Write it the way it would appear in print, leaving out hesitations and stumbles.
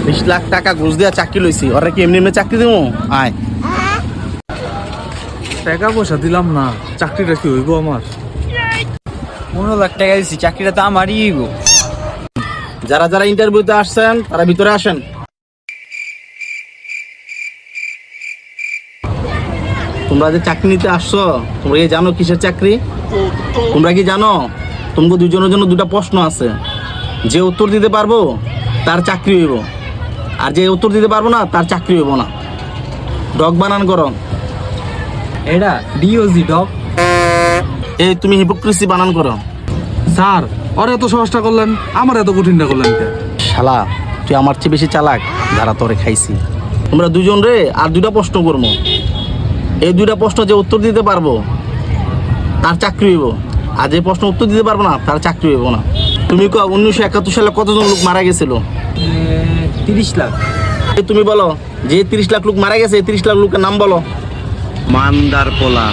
20 লাখ টাকা ঘুষ দিয়া চাকরি লইছি, ওরা কি এমনি এমনি চাকরি দেবো? আয়। টাকা পয়সা দিলাম না, চাকরিটা কি হইব আমার? 15 লাখ টাকা দিচ্ছি, চাকরিটা তো আমারই গো। যারা যারা ইন্টারভিউতে আসছেন তারা ভিতরে আসেন। তোমরা যে চাকরি নিতে আসছো, তোমরা কি জানো কিসের চাকরি? তোমরা কি জানো তোমাকে দুজনের জন্য দুটা প্রশ্ন আছে, যে উত্তর দিতে পারবো তার চাকরি হইব, আর যে উত্তর দিতে পারবো না তার চাকরি হইব না। ডগ বানান করো। এটা ডিওজি ডগ। এই তুমি হিপোক্রেসি বানান করো। স্যার, ওরা এত সহজটা করলেন, আমার এত কঠিনটা করলেন কে? শালা, তুই আমার চেয়ে বেশি চালাক, যারা তোরে খাইছি। তোমরা দুজন রে আর দুটা প্রশ্ন করবো, এই দুইটা প্রশ্ন যে উত্তর দিতে পারবো তার চাকরি হইব, আর যে প্রশ্ন উত্তর দিতে পারবো না তার চাকরি হইব না। তুমি 1971 সালে কতজন লোক মারা গেছিল? 30 লাখ। তুমি বলো, যে 30 লাখ লোক মারা গেছে, 30 লাখ লোকের নাম বলো। মান্দার পোলা।